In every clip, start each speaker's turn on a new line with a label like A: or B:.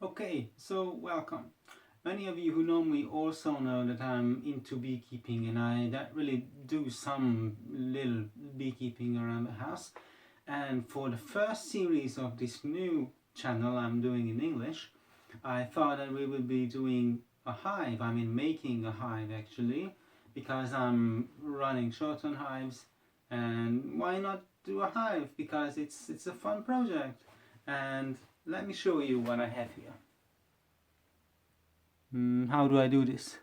A: Okay, so welcome. Many of you who know me also know that I'm into beekeeping and I that really do some little beekeeping around the house. And for the first series of this new channel I'm doing in English, I thought that we would be doing a hive. I mean making a hive actually, because I'm running short on hives, and why not do a hive, because it's a fun project. And let me show you what I have here. How do I do this?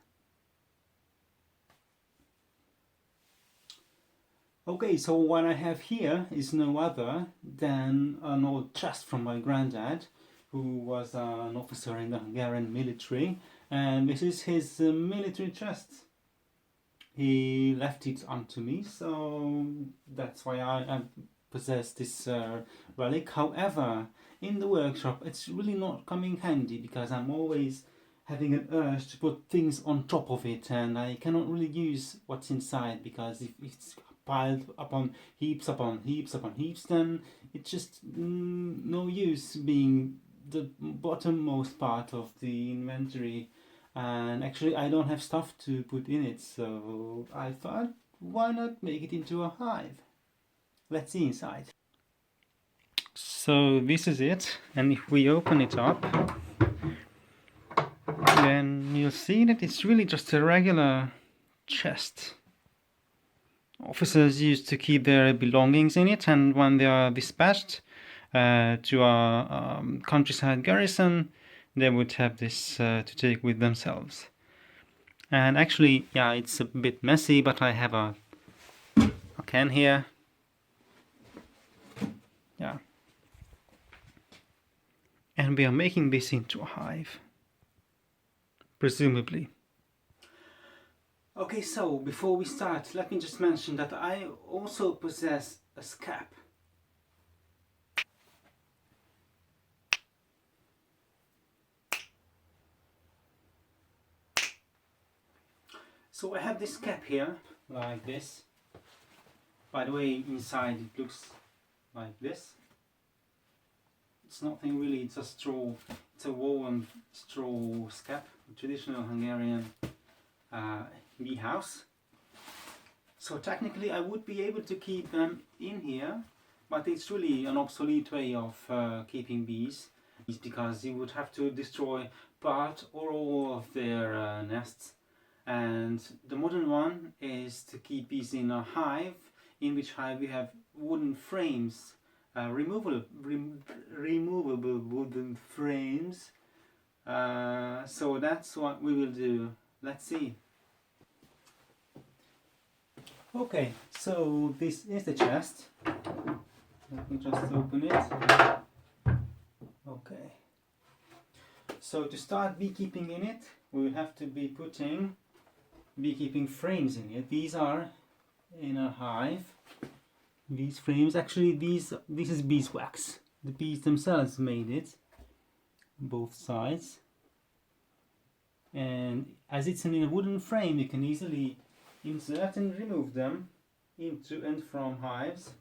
A: Okay, so what I have here is no other than an old chest from my granddad, who was an officer in the Hungarian military, and this is his military chest. He left it onto me, so that's why I possess this relic. However, in the workshop it's really not coming handy because I'm always having an urge to put things on top of it, and I cannot really use what's inside, because if it's piled upon heaps upon heaps upon heaps, then it's just no use being the bottommost part of the inventory. And actually I don't have stuff to put in it, so I thought, why not make it into a hive? Let's see inside. So this is it, and if we open it up, then you'll see that it's really just a regular chest. Officers used to keep their belongings in it, and when they are dispatched to a countryside garrison, they would have this to take with themselves. And actually, yeah, it's a bit messy, but I have a can here. Yeah. And we are making this into a hive, presumably. Okay, so before we start, let me just mention that I also possess a scap. So I have this cap here, like this. By the way, inside it looks like this. It's nothing really, it's a straw, it's a woven straw scap, a traditional Hungarian bee house. So technically I would be able to keep them in here, but it's really an obsolete way of keeping bees, because you would have to destroy part or all of their nests. And the modern one is to keep bees in a hive, in which hive we have wooden frames, removable wooden frames. So that's what we will do. Let's see. Okay, so this is the chest. Let me just open it. Okay. So to start beekeeping in it, we will have to be putting beekeeping frames in it. These are in a hive. These frames, actually this is beeswax. The bees themselves made it, both sides. And as it's in a wooden frame, you can easily insert and remove them into and from hives.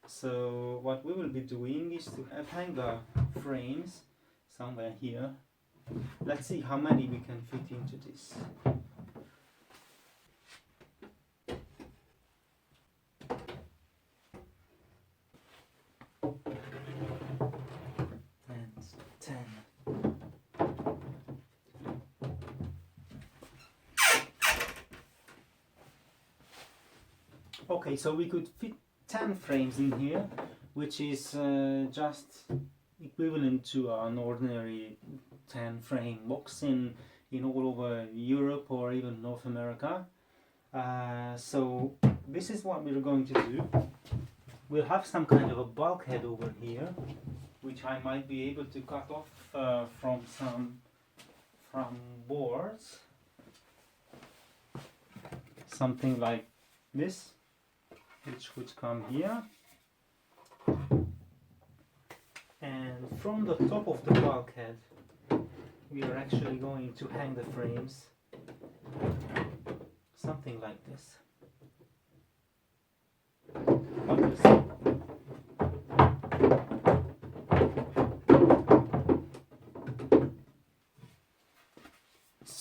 A: So what we will be doing is to hang the frames somewhere here. Let's see how many we can fit into this. And 10. Okay, so we could fit 10 frames in here, which is just equivalent to an ordinary 10 frame box in all over Europe or even North America. So this is what we're going to do. We'll have some kind of a bulkhead over here, which I might be able to cut off from boards, something like this, which would come here. And from the top of the bulkhead, we are actually going to hang the frames, something like this.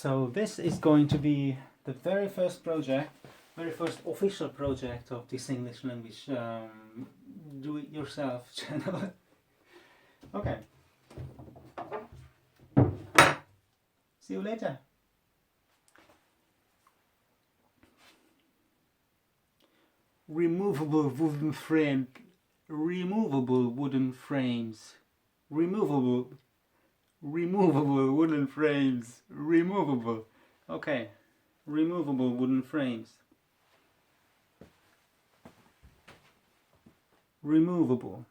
A: So this is going to be the very first project, very first official project of this English language do-it-yourself channel. Okay. See you later. Removable wooden frame. Removable wooden frames. Removable wooden frames. Removable. Okay. Removable wooden frames. Removable.